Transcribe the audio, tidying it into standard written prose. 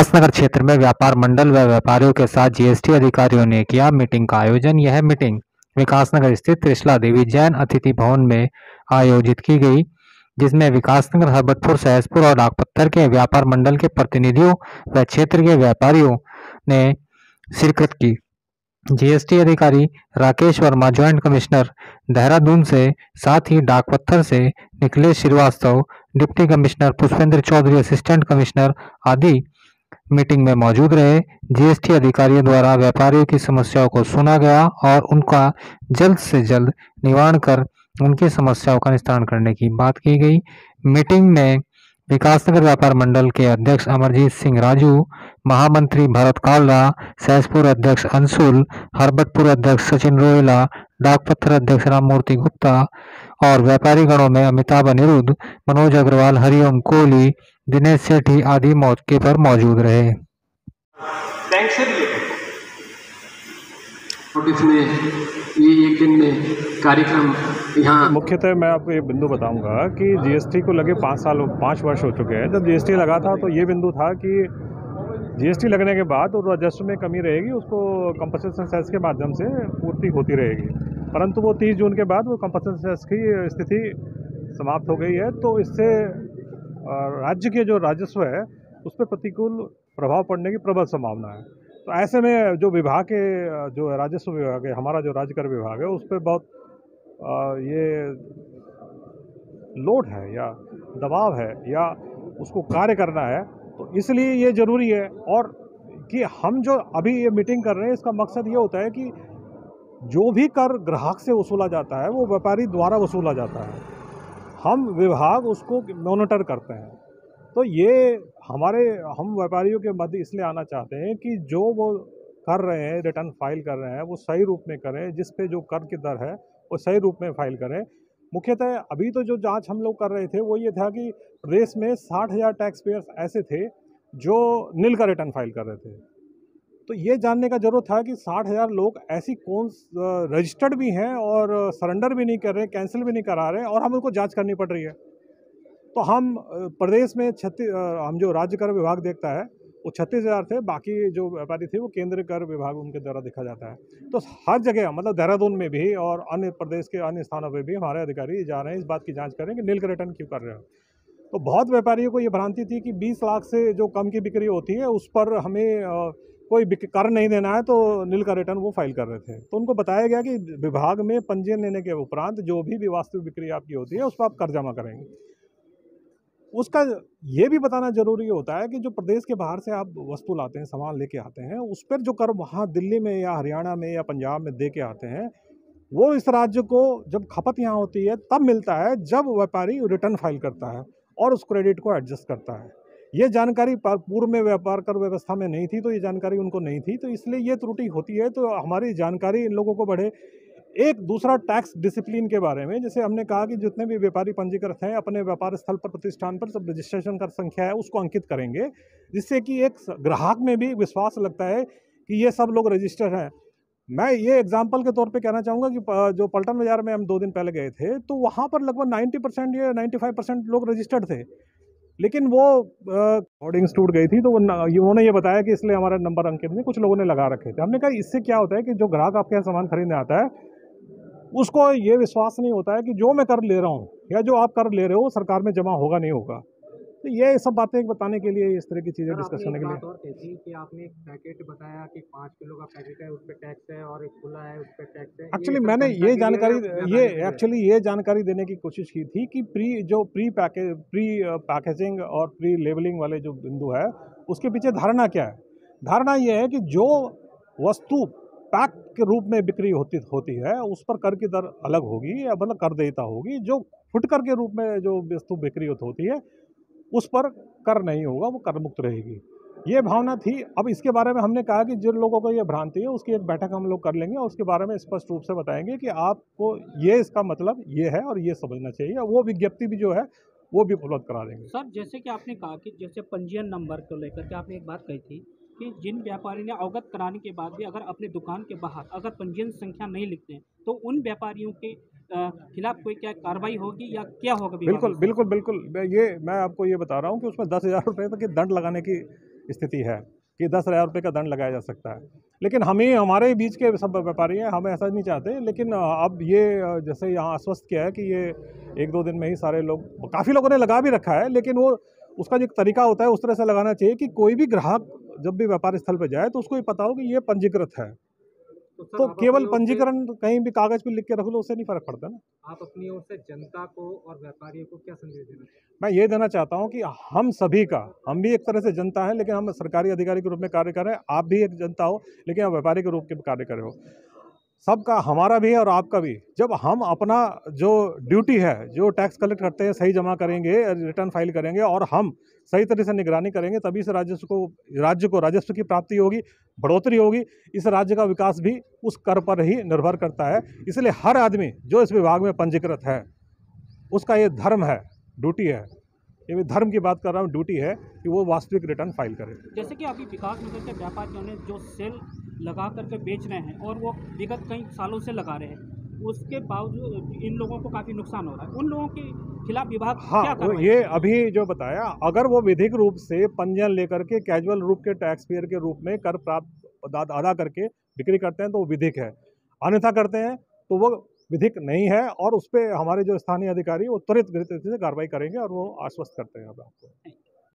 विकासनगर क्षेत्र में व्यापार मंडल व व्यापारियों के साथ जीएसटी अधिकारियों ने किया मीटिंग का आयोजन। यह मीटिंग विकासनगर स्थित त्रिशला देवी जैन अतिथि भवन में आयोजित की गई, जिसमें विकासनगर, हरबतपुर, सहसपुर और डाकपत्थर के व्यापार मंडल के प्रतिनिधियों व क्षेत्र के व्यापारियों ने शिरकत की। जीएसटी अधिकारी राकेश वर्मा, ज्वाइंट कमिश्नर देहरादून से, साथ ही डाकपत्थर से Nikhilesh Srivastava, deputy commissioner Pushpendra Chaudhary, assistant commissioner आदि मीटिंग में मौजूद रहे। जीएसटी अधिकारियों द्वारा व्यापारियों की समस्याओं को सुना गया और उनका जल्द से जल्द निवारण कर उनकी समस्याओं का निस्तारण करने की बात की गई। मीटिंग में विकासनगर व्यापार मंडल के अध्यक्ष अमरजीत सिंह राजू, महामंत्री भरत कालरा, सहसपुर अध्यक्ष अंशुल, हरबतपुर अध्यक्ष सचिन रोहिला, डाकपत्थर अध्यक्ष राममूर्ति गुप्ता और व्यापारी गणों में अमिताभ अनिरुद्ध, मनोज अग्रवाल, हरिओम कोहली, दिनेश सेठी आदि मौके पर मौजूद रहे। बैंक से रिलेटेड नोटिस में ये एक दिन में कार्यक्रम यहाँ मुख्यतः मैं आपको ये बिंदु बताऊंगा कि जीएसटी को लगे 5 वर्ष हो चुके हैं। जब जीएसटी लगा था तो ये बिंदु था कि जीएसटी लगने के बाद और राजस्व में कमी रहेगी, उसको कंपनसेशन सेस के माध्यम से पूर्ति होती रहेगी, परंतु वो 30 जून के बाद वो कंपनसेशन सेस की स्थिति समाप्त हो गई है। तो इससे राज्य के जो राजस्व है उस पर प्रतिकूल प्रभाव पड़ने की प्रबल संभावना है। तो ऐसे में जो विभाग के जो राजस्व विभाग है, हमारा जो राज्य कर विभाग है, उस पर बहुत ये लोड है या दबाव है या उसको कार्य करना है। तो इसलिए ये ज़रूरी है और कि हम जो अभी ये मीटिंग कर रहे हैं इसका मकसद ये होता है कि जो भी कर ग्राहक से वसूला जाता है वो व्यापारी द्वारा वसूला जाता है, हम विभाग उसको मॉनिटर करते हैं। तो ये हम व्यापारियों के मध्य इसलिए आना चाहते हैं कि जो वो कर रहे हैं, रिटर्न फाइल कर रहे हैं, वो सही रूप में करें, जिस पे जो कर की दर है वो सही रूप में फाइल करें। मुख्यतः अभी तो जो जांच हम लोग कर रहे थे वो ये था कि प्रदेश में 60,000 टैक्स पेयर्स ऐसे थे जो नील का रिटर्न फाइल कर रहे थे। तो ये जानने का जरूरत था कि 60,000 लोग ऐसी कौन रजिस्टर्ड भी हैं और सरेंडर भी नहीं कर रहे, कैंसिल भी नहीं करा रहे और हम उनको जांच करनी पड़ रही है। तो हम प्रदेश में हम जो राज्य कर विभाग देखता है वो 36,000 थे, बाकी जो व्यापारी थे वो केंद्रीय कर विभाग उनके द्वारा देखा जाता है। तो हर जगह मतलब देहरादून में भी और अन्य प्रदेश के अन्य स्थानों पे भी हमारे अधिकारी जा रहे हैं इस बात की जांच करें कि नील का रिटर्न क्यों कर रहे हो। तो बहुत व्यापारियों को ये भ्रांति थी कि 20 लाख से जो कम की बिक्री होती है उस पर हमें कोई कर नहीं देना है, तो नील का रिटर्न वो फाइल कर रहे थे। तो उनको बताया गया कि विभाग में पंजीयन लेने के उपरांत जो भी वास्तविक बिक्री आपकी होती है उस पर आप कर जमा करेंगे। उसका ये भी बताना जरूरी होता है कि जो प्रदेश के बाहर से आप वस्तु लाते हैं, सामान लेके आते हैं, उस पर जो कर वहाँ दिल्ली में या हरियाणा में या पंजाब में दे के आते हैं वो इस राज्य को जब खपत यहाँ होती है तब मिलता है जब व्यापारी रिटर्न फाइल करता है और उस क्रेडिट को एडजस्ट करता है। ये जानकारी पूर्व में व्यापार कर व्यवस्था में नहीं थी, तो ये जानकारी उनको नहीं थी, तो इसलिए ये त्रुटि होती है। तो हमारी जानकारी इन लोगों को बढ़े। एक दूसरा टैक्स डिसिप्लिन के बारे में, जैसे हमने कहा कि जितने भी व्यापारी पंजीकृत हैं अपने व्यापार स्थल पर, प्रतिष्ठान पर सब रजिस्ट्रेशन कर संख्या है उसको अंकित करेंगे, जिससे कि एक ग्राहक में भी विश्वास लगता है कि ये सब लोग रजिस्टर हैं। मैं ये एग्जाम्पल के तौर पे कहना चाहूँगा कि जो पलटन बाजार में हम 2 दिन पहले गए थे तो वहाँ पर लगभग 90% या 95% लोग रजिस्टर्ड थे, लेकिन वो होर्डिंग्स टूट गई थी तो उन्होंने ये बताया कि इसलिए हमारा नंबर अंकित नहीं, कुछ लोगों ने लगा रखे थे। हमने कहा इससे क्या होता है कि जो ग्राहक आपके यहाँ सामान खरीदने आता है उसको ये विश्वास नहीं होता है कि जो मैं कर ले रहा हूँ या जो आप कर ले रहे हो सरकार में जमा होगा नहीं होगा। तो ये सब बातें बताने के लिए, इस तरह की चीज़ें डिस्कस करने के लिए। और थी कि आपने एक पैकेट बताया कि 5 किलो का पैकेट है, उस पर टैक्स है, और एक खुला है उस पर टैक्स है। एक्चुअली मैंने ये जानकारी देने की कोशिश की थी कि प्री पैकेजिंग और प्री लेबलिंग वाले जो बिंदु है उसके पीछे धारणा क्या है। धारणा ये है कि जो वस्तु पैक के रूप में बिक्री होती है उस पर कर की दर अलग होगी या मतलब कर देयता होगी। जो फुटकर के रूप में जो वस्तु बिक्री होती है उस पर कर नहीं होगा, वो कर मुक्त रहेगी। ये भावना थी। अब इसके बारे में हमने कहा कि जिन लोगों को ये भ्रांति है उसकी एक बैठक हम लोग कर लेंगे और उसके बारे में स्पष्ट रूप से बताएंगे कि आपको ये इसका मतलब ये है और ये समझना चाहिए। वो विज्ञप्ति भी जो है वो भी उपलब्ध करा देंगे। सर, जैसे कि आपने कहा कि जैसे पंजीयन नंबर को लेकर के आपने एक बात कही थी कि जिन व्यापारी ने अवगत कराने के बाद भी अगर अपने दुकान के बाहर अगर पंजीयन संख्या नहीं लिखते हैं तो उन व्यापारियों के खिलाफ कोई क्या कार्रवाई होगी या क्या होगा? बिल्कुल। ये मैं आपको ये बता रहा हूँ कि उसमें 10,000 रुपये तक के दंड लगाने की स्थिति है कि 10,000 रुपये का दंड लगाया जा सकता है। लेकिन हमें हमारे बीच के सब व्यापारी हैं, हम ऐसा नहीं चाहते। लेकिन अब ये जैसे यहाँ आश्वस्त किया है कि ये 1-2 दिन में ही सारे लोग, काफ़ी लोगों ने लगा भी रखा है, लेकिन वो उसका जो एक तरीका होता है उस तरह से लगाना चाहिए कि कोई भी ग्राहक जब भी व्यापार स्थल पर जाए तो उसको ये पता हो कि ये पंजीकृत है। तो केवल पंजीकरण कहीं भी कागज पे लिख के रख लो, उससे नहीं फर्क पड़ता ना। आप अपनी ओर से जनता को और व्यापारियों को क्या संदेश देना चाहते मैं ये देना चाहता हूँ कि हम सभी का, हम भी एक तरह से जनता है, लेकिन हम सरकारी अधिकारी के रूप में कार्य कर रहे हैं। आप भी एक जनता हो, लेकिन आप व्यापारी के रूप में कार्य कर रहे हो। सबका, हमारा भी है और आपका भी। जब हम अपना जो ड्यूटी है, जो टैक्स कलेक्ट करते हैं, सही जमा करेंगे, रिटर्न फाइल करेंगे और हम सही तरह से निगरानी करेंगे, तभी से राज्य को राजस्व की प्राप्ति होगी, बढ़ोतरी होगी। इस राज्य का विकास भी उस कर पर ही निर्भर करता है। इसलिए हर आदमी जो इस विभाग में पंजीकृत है, उसका ये धर्म है, ड्यूटी है। ये मैं धर्म की बात कर रहा हूँ, ड्यूटी है कि वो वास्तविक रिटर्न फाइल करे। जैसे कि अभी विकास नगर के व्यापारियों ने जो सेल लगा करके बेच रहे हैं और वो विगत कई सालों से लगा रहे हैं, उसके बावजूद इन लोगों को काफ़ी नुकसान हो रहा है। उन लोगों के खिलाफ विभाग क्या हाँ, कार्रवाई ये अभी जो बताया, अगर वो विधिक रूप से पंजीयन लेकर के कैजुअल रूप के टैक्स पेयर के रूप में कर प्राप्त अदा करके बिक्री करते हैं तो वो विधिक है। अन्यथा करते हैं तो वो विधिक नहीं है, और उस पर हमारे जो स्थानीय अधिकारी वो त्वरित गति से कार्रवाई करेंगे और वो आश्वस्त करते हैं अब आपको।